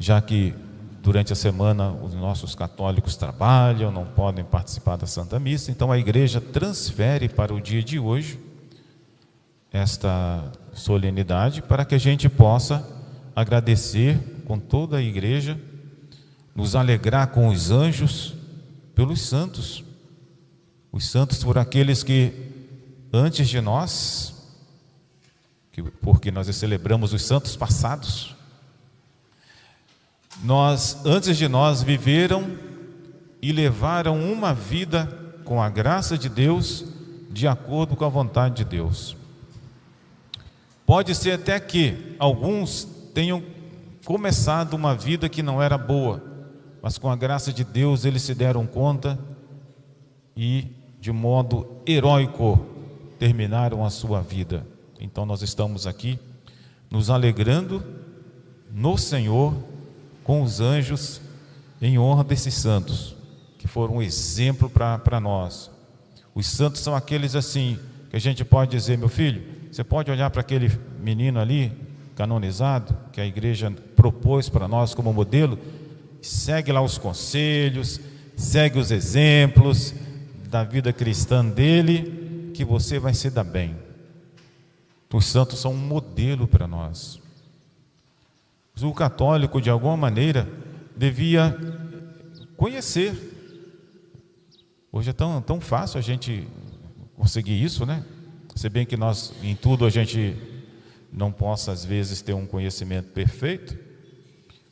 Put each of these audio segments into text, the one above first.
já que durante a semana os nossos católicos trabalham, não podem participar da Santa Missa, então a igreja transfere para o dia de hoje esta solenidade para que a gente possa agradecer com toda a igreja, nos alegrar com os anjos pelos santos. Os santos foram aqueles que antes de nós, porque nós celebramos os santos passados, antes de nós viveram e levaram uma vida com a graça de Deus, de acordo com a vontade de Deus. Pode ser até que alguns tenham começado uma vida que não era boa, mas com a graça de Deus eles se deram conta e de modo heróico terminaram a sua vida. Então nós estamos aqui nos alegrando no Senhor com os anjos em honra desses santos que foram um exemplo para nós. Os santos são aqueles assim que a gente pode dizer: meu filho, você pode olhar para aquele menino ali canonizado que a igreja propôs para nós como modelo, segue lá os conselhos, segue os exemplos da vida cristã dele, que você vai se dar bem. Os santos são um modelo para nós. O católico, de alguma maneira, devia conhecer. Hoje é tão fácil a gente conseguir isso, né? Se bem que nós, em tudo, a gente não possa, às vezes, ter um conhecimento perfeito,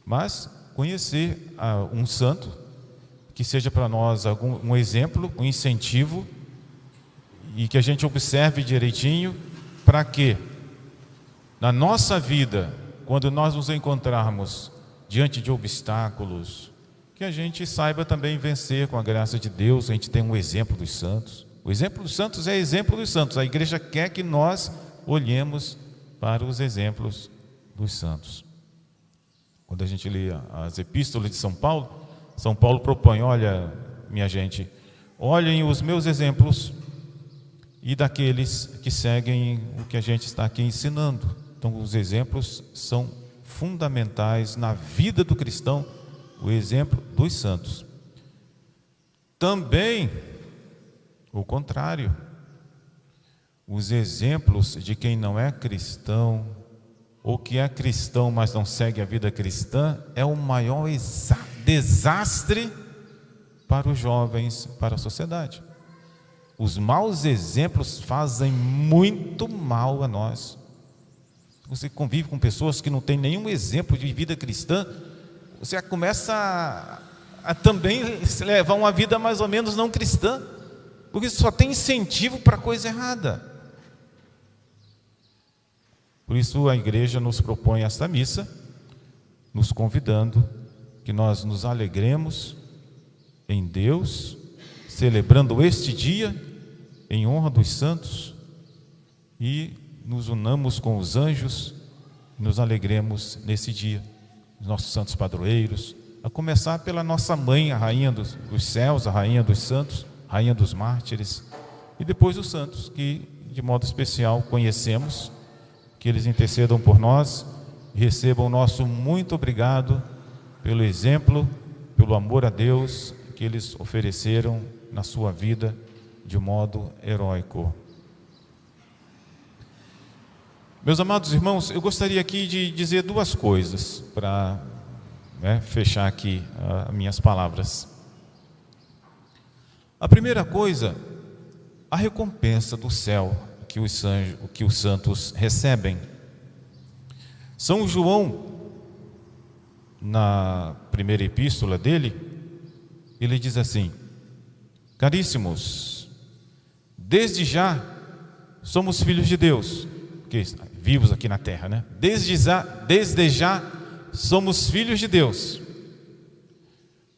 mas conhecer um santo que seja para nós um exemplo, um incentivo, e que a gente observe direitinho, para que na nossa vida, quando nós nos encontrarmos diante de obstáculos, que a gente saiba também vencer com a graça de Deus. A gente tem um exemplo dos santos. O exemplo dos santos é exemplo dos santos. A igreja quer que nós olhemos para os exemplos dos santos. Quando a gente lê as epístolas de São Paulo propõe: olha, minha gente, olhem os meus exemplos e daqueles que seguem o que a gente está aqui ensinando. Então os exemplos são fundamentais na vida do cristão, o exemplo dos santos. Também o contrário, os exemplos de quem não é cristão, ou que é cristão mas não segue a vida cristã, é o maior desastre para os jovens, para a sociedade. Os maus exemplos fazem muito mal a nós. Você convive com pessoas que não têm nenhum exemplo de vida cristã, você começa a também levar uma vida mais ou menos não cristã, porque só tem incentivo para coisa errada. Por isso a igreja nos propõe esta missa, nos convidando que nós nos alegremos em Deus, celebrando este dia em honra dos santos, e nos unamos com os anjos, nos alegremos nesse dia, os nossos santos padroeiros, a começar pela nossa mãe, a rainha dos céus, a rainha dos santos, rainha dos mártires, e depois os santos que de modo especial conhecemos, que eles intercedam por nós e recebam o nosso muito obrigado pelo exemplo, pelo amor a Deus que eles ofereceram na sua vida de modo heróico. Meus amados irmãos, eu gostaria aqui de dizer duas coisas para fechar aqui as minhas palavras. A primeira coisa, a recompensa do céu que os santos recebem. São João, na primeira epístola dele, ele diz assim: caríssimos, desde já somos filhos de Deus, que vivos aqui na terra, né? Desde já somos filhos de Deus,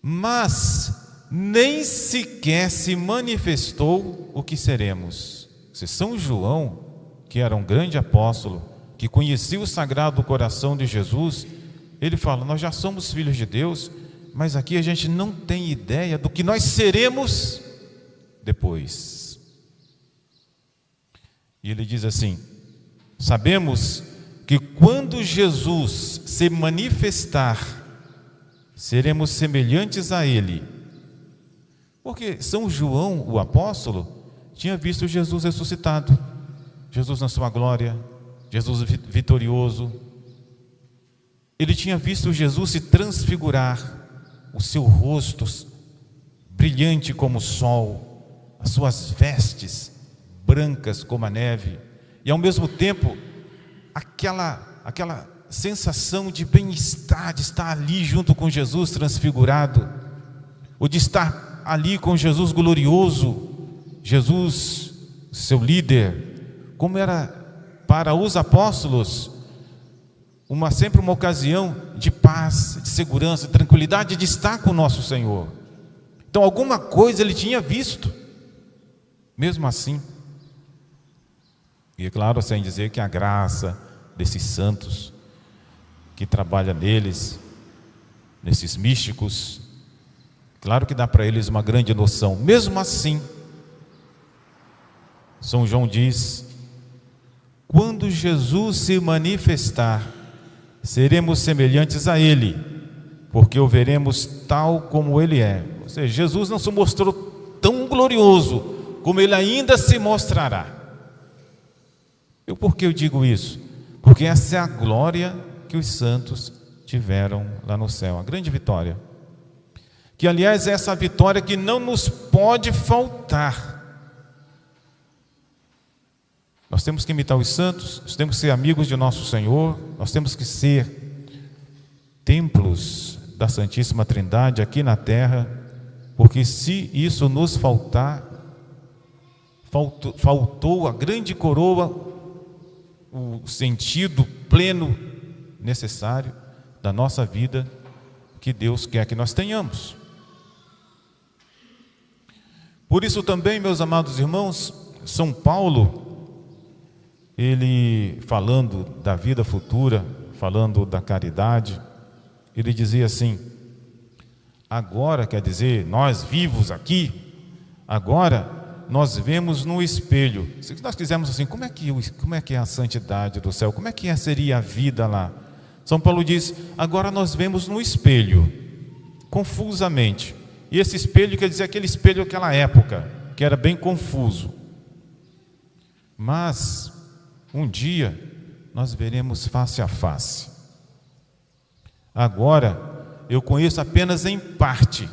mas nem sequer se manifestou o que seremos. São João, que era um grande apóstolo, que conhecia o Sagrado Coração de Jesus, ele fala: nós já somos filhos de Deus, mas aqui a gente não tem ideia do que nós seremos depois. E ele diz assim: sabemos que quando Jesus se manifestar seremos semelhantes a Ele. Porque São João, o apóstolo, tinha visto Jesus ressuscitado, Jesus na sua glória, Jesus vitorioso. Ele tinha visto Jesus se transfigurar, o seu rosto brilhante como o sol, as suas vestes brancas como a neve, e ao mesmo tempo aquela sensação de bem-estar, de estar ali junto com Jesus transfigurado, ou de estar ali com Jesus glorioso, Jesus, seu líder, como era para os apóstolos sempre uma ocasião de paz, de segurança, de tranquilidade, de estar com o nosso Senhor. Então alguma coisa ele tinha visto, mesmo assim. E é claro, sem dizer que a graça desses santos que trabalha neles, nesses místicos, claro que dá para eles uma grande noção. Mesmo assim, São João diz: quando Jesus se manifestar, seremos semelhantes a Ele, porque o veremos tal como Ele é. Ou seja, Jesus não se mostrou tão glorioso como Ele ainda se mostrará. Por que eu digo isso? Porque essa é a glória que os santos tiveram lá no céu, a grande vitória. Que aliás é essa vitória que não nos pode faltar. Nós temos que imitar os santos, nós temos que ser amigos de nosso Senhor, nós temos que ser templos da Santíssima Trindade aqui na terra, porque se isso nos faltar, faltou a grande coroa, o sentido pleno necessário da nossa vida que Deus quer que nós tenhamos. Por isso também, meus amados irmãos, São Paulo, ele falando da vida futura, falando da caridade, ele dizia assim: agora, quer dizer, nós vivos aqui, agora nós vemos no espelho. Se nós quisermos assim, como é que é a santidade do céu? Como é que seria a vida lá? São Paulo diz: agora nós vemos no espelho, confusamente. E esse espelho quer dizer aquele espelho daquela época, que era bem confuso. Mas um dia nós veremos face a face. Agora eu conheço apenas em parte,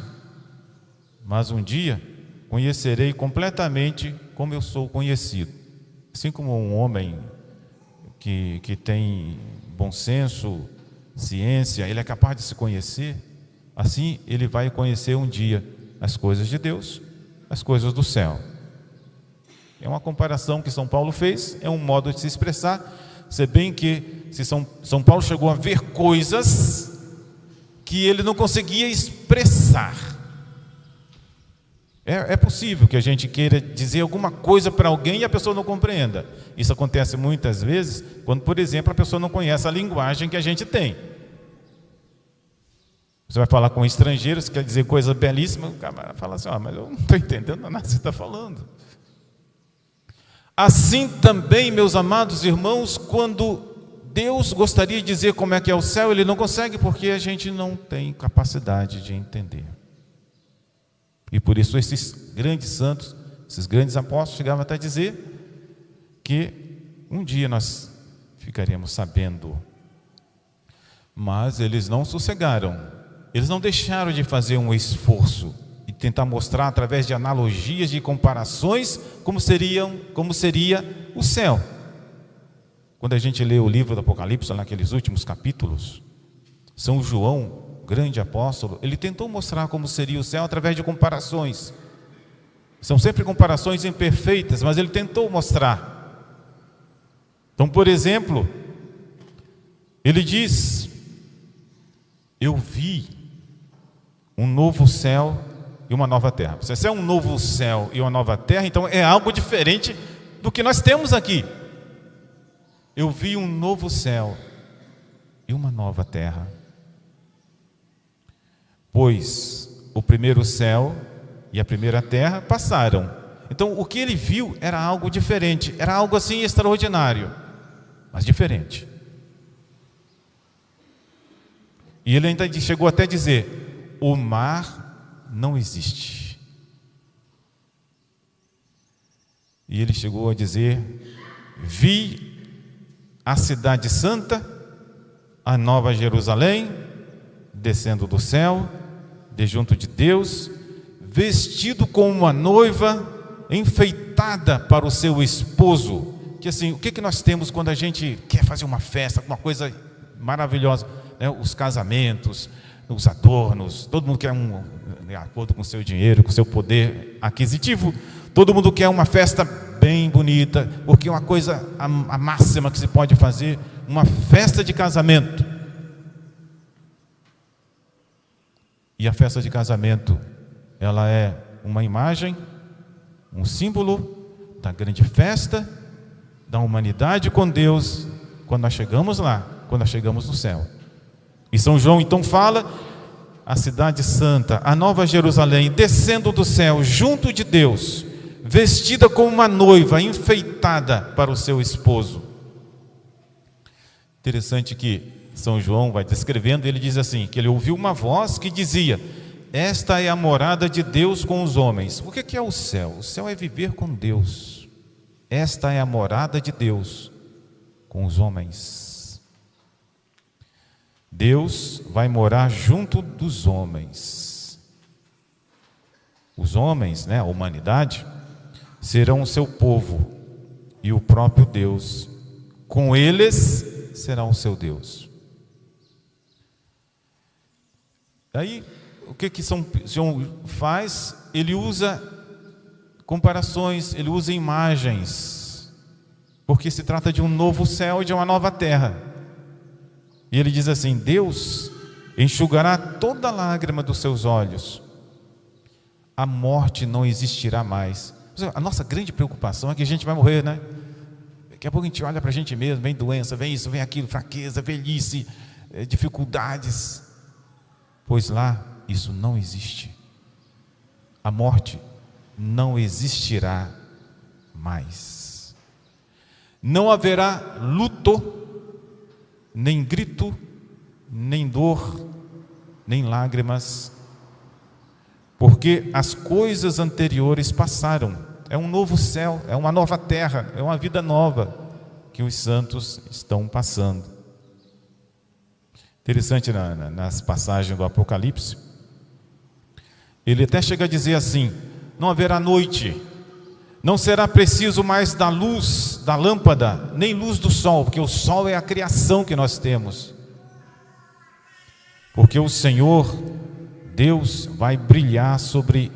mas um dia conhecerei completamente como eu sou conhecido. Assim como um homem que tem bom senso, ciência, ele é capaz de se conhecer, assim ele vai conhecer um dia as coisas de Deus, as coisas do céu. É uma comparação que São Paulo fez, é um modo de se expressar, se bem que São Paulo chegou a ver coisas que ele não conseguia expressar. É possível que a gente queira dizer alguma coisa para alguém e a pessoa não compreenda. Isso acontece muitas vezes quando, por exemplo, a pessoa não conhece a linguagem que a gente tem. Você vai falar com um estrangeiro, você quer dizer coisa belíssima, o cara fala assim: mas eu não estou entendendo nada que você está falando. Assim também, meus amados irmãos, quando Deus gostaria de dizer como é que é o céu, Ele não consegue, porque a gente não tem capacidade de entender. E por isso esses grandes santos, esses grandes apóstolos chegavam até a dizer que um dia nós ficaríamos sabendo. Mas eles não sossegaram, eles não deixaram de fazer um esforço e tentar mostrar através de analogias, de comparações, como seria o céu. Quando a gente lê o livro do Apocalipse, naqueles últimos capítulos, São João, grande apóstolo, ele tentou mostrar como seria o céu através de comparações. São sempre comparações imperfeitas, mas ele tentou mostrar. Então, por exemplo, ele diz: eu vi um novo céu e uma nova terra. Se é um novo céu e uma nova terra, então é algo diferente do que nós temos aqui. Eu vi um novo céu e uma nova terra, pois o primeiro céu e a primeira terra passaram. Então o que ele viu era algo diferente, era algo assim extraordinário, mas diferente. E ele ainda chegou até a dizer: o mar não existe. E ele chegou a dizer: vi a cidade santa, a nova Jerusalém, descendo do céu, de junto de Deus, vestido como uma noiva, enfeitada para o seu esposo. Que assim, o que nós temos quando a gente quer fazer uma festa, uma coisa maravilhosa, né? Os casamentos, os adornos, todo mundo quer de acordo com o seu dinheiro, com o seu poder aquisitivo, todo mundo quer uma festa bem bonita, porque é uma coisa, a máxima que se pode fazer, uma festa de casamento. E a festa de casamento, ela é uma imagem, um símbolo da grande festa da humanidade com Deus, quando nós chegamos lá, quando nós chegamos no céu. E São João então fala: a cidade santa, a nova Jerusalém, descendo do céu, junto de Deus, vestida como uma noiva, enfeitada para o seu esposo. Interessante que São João vai descrevendo, ele diz assim, que ele ouviu uma voz que dizia: esta é a morada de Deus com os homens. O que é o céu? O céu é viver com Deus. Esta é a morada de Deus com os homens. Deus vai morar junto dos homens. Os homens, né, a humanidade, serão o seu povo, e o próprio Deus, com eles, será o seu Deus. Aí, o que São João faz? Ele usa comparações, ele usa imagens, porque se trata de um novo céu e de uma nova terra. E ele diz assim: Deus enxugará toda lágrima dos seus olhos, a morte não existirá mais. A nossa grande preocupação é que a gente vai morrer, né? Daqui a pouco a gente olha para a gente mesmo, vem doença, vem isso, vem aquilo, fraqueza, velhice, dificuldades. Pois lá isso não existe. A morte não existirá mais. Não haverá luto, nem grito, nem dor, nem lágrimas, porque as coisas anteriores passaram. É um novo céu, é uma nova terra, é uma vida nova que os santos estão passando. Interessante nas passagens do Apocalipse, ele até chega a dizer assim: não haverá noite, não será preciso mais da luz da lâmpada, nem luz do sol, porque o sol é a criação que nós temos. Porque o Senhor, Deus, vai brilhar sobre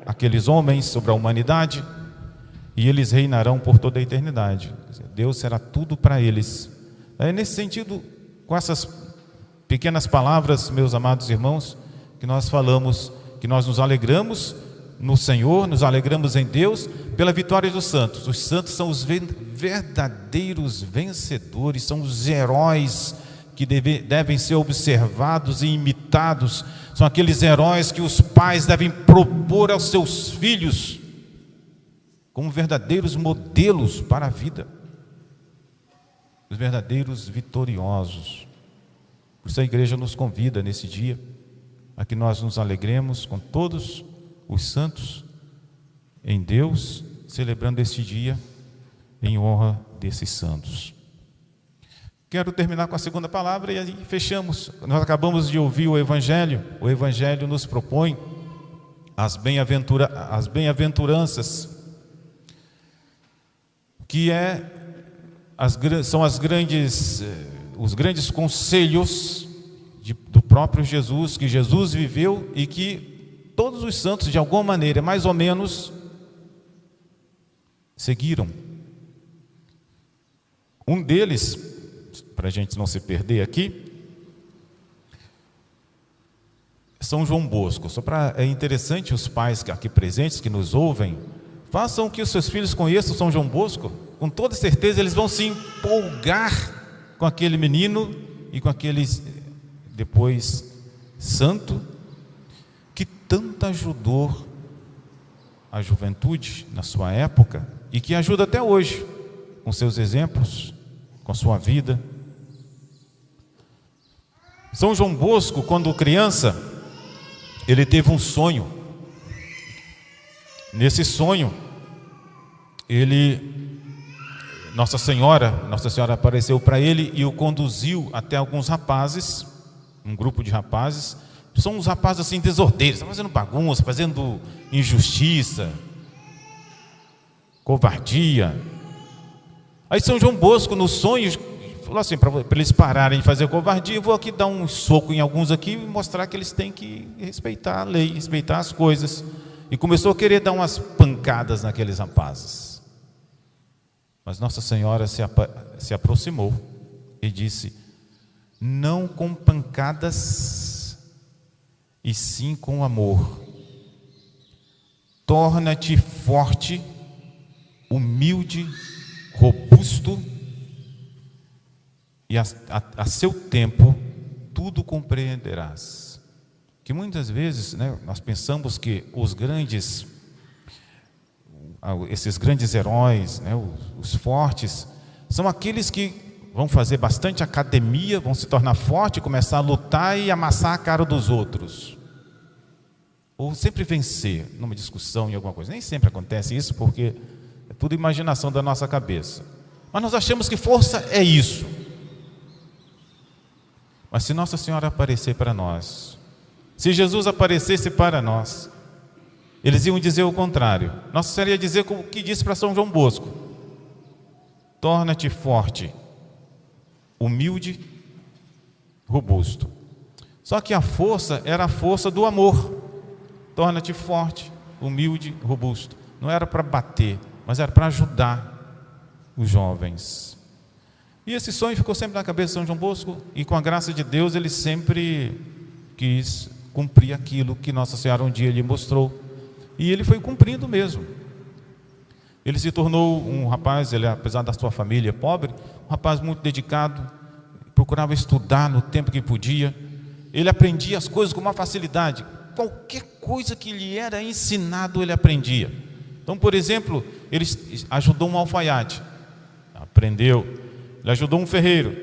aqueles homens, sobre a humanidade, e eles reinarão por toda a eternidade. Deus será tudo para eles. É nesse sentido, com essas pequenas palavras, meus amados irmãos, que nós falamos, que nós nos alegramos no Senhor, nos alegramos em Deus pela vitória dos santos. Os santos são os verdadeiros vencedores, são os heróis que devem ser observados e imitados. São aqueles heróis que os pais devem propor aos seus filhos como verdadeiros modelos para a vida, os verdadeiros vitoriosos. Por isso a igreja nos convida nesse dia a que nós nos alegremos com todos os santos em Deus, celebrando este dia em honra desses santos. Quero terminar com a segunda palavra e aí fechamos. Nós acabamos de ouvir o Evangelho. O Evangelho nos propõe as bem-aventuranças, que são os grandes conselhos do próprio Jesus, que Jesus viveu e que todos os santos, de alguma maneira, mais ou menos, seguiram. Um deles, para a gente não se perder aqui, São João Bosco. É interessante os pais aqui presentes que nos ouvem, façam que os seus filhos conheçam São João Bosco. Com toda certeza eles vão se empolgar com aquele menino e com aquele depois santo que tanto ajudou a juventude na sua época e que ajuda até hoje com seus exemplos, com a sua vida. São João Bosco, quando criança, ele teve um sonho. Nesse sonho, Nossa Senhora apareceu para ele e o conduziu até alguns rapazes, um grupo de rapazes. São uns rapazes assim desordeiros, fazendo bagunça, fazendo injustiça, covardia. Aí São João Bosco, no sonho, falou assim, para eles pararem de fazer covardia, eu vou aqui dar um soco em alguns aqui e mostrar que eles têm que respeitar a lei, respeitar as coisas. E começou a querer dar umas pancadas naqueles rapazes. Mas Nossa Senhora se aproximou e disse: não com pancadas, e sim com amor. Torna-te forte, humilde, robusto, e a seu tempo tudo compreenderás. Que muitas vezes, né, nós pensamos que esses grandes heróis, né, os fortes, são aqueles que vão fazer bastante academia, vão se tornar fortes, começar a lutar e amassar a cara dos outros, ou sempre vencer numa discussão, em alguma coisa. Nem sempre acontece isso, porque é tudo imaginação da nossa cabeça. Mas nós achamos que força é isso. Mas se Nossa Senhora aparecer para nós, se Jesus aparecesse para nós, eles iam dizer o contrário. Nossa Senhora ia dizer o que disse para São João Bosco: torna-te forte, humilde, robusto. Só que a força era a força do amor. Torna-te forte, humilde, robusto. Não era para bater, mas era para ajudar os jovens. E esse sonho ficou sempre na cabeça de São João Bosco, e com a graça de Deus ele sempre quis cumprir aquilo que Nossa Senhora um dia lhe mostrou, e ele foi cumprindo mesmo. Ele se tornou um rapaz, apesar da sua família pobre, um rapaz muito dedicado, procurava estudar no tempo que podia. Ele aprendia as coisas com uma facilidade, qualquer coisa que lhe era ensinado ele aprendia. Então, por exemplo, ele ajudou um alfaiate, aprendeu. Ele ajudou um ferreiro,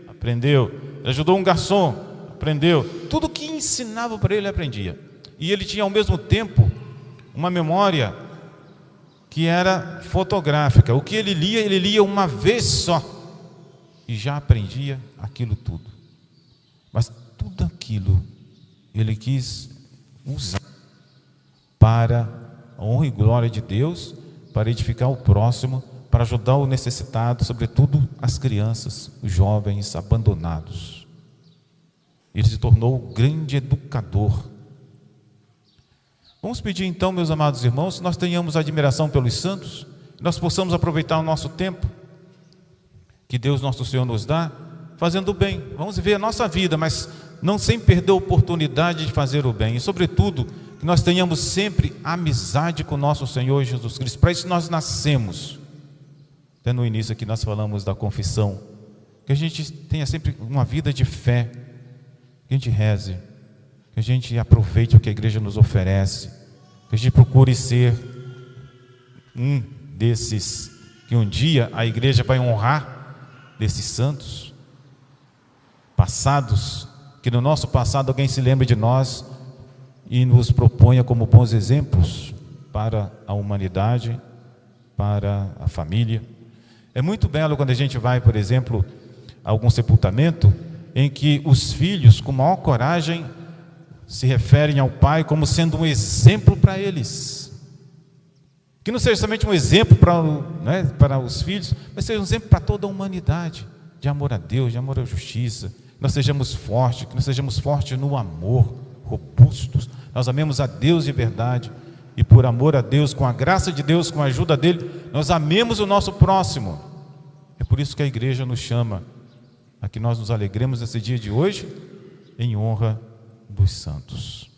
aprendeu. Ele ajudou um garçom, aprendeu. Tudo que ensinava para ele aprendia. E ele tinha ao mesmo tempo uma memória que era fotográfica. O que ele lia uma vez só e já aprendia aquilo tudo. Mas tudo aquilo ele quis usar para a honra e glória de Deus, para edificar o próximo, para ajudar o necessitado, sobretudo as crianças, os jovens abandonados. Ele se tornou um grande educador. Vamos pedir então, meus amados irmãos, que nós tenhamos admiração pelos santos, que nós possamos aproveitar o nosso tempo que Deus nosso Senhor nos dá, fazendo o bem. Vamos viver a nossa vida, mas não sem perder a oportunidade de fazer o bem. E sobretudo, que nós tenhamos sempre amizade com nosso Senhor Jesus Cristo. Para isso nós nascemos. Até no início aqui nós falamos da confissão, que a gente tenha sempre uma vida de fé, que a gente reze, que a gente aproveite o que a igreja nos oferece, que a gente procure ser um desses que um dia a igreja vai honrar, desses santos passados, que no nosso passado alguém se lembre de nós e nos proponha como bons exemplos para a humanidade, para a família. É muito belo quando a gente vai, por exemplo, a algum sepultamento em que os filhos, com maior coragem, se referem ao pai como sendo um exemplo para eles. Que não seja somente um exemplo para os filhos, mas seja um exemplo para toda a humanidade, de amor a Deus, de amor à justiça. Que nós sejamos fortes no amor, robustos. Nós amemos a Deus de verdade, e por amor a Deus, com a graça de Deus, com a ajuda dele, nós amemos o nosso próximo. É por isso que a igreja nos chama a que nós nos alegremos nesse dia de hoje, em honra dos santos.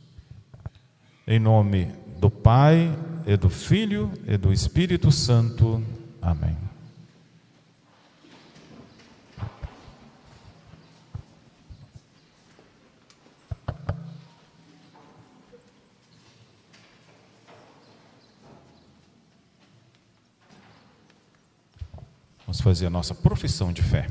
Em nome do Pai, e do Filho, e do Espírito Santo. Amém. Vamos fazer a nossa profissão de fé.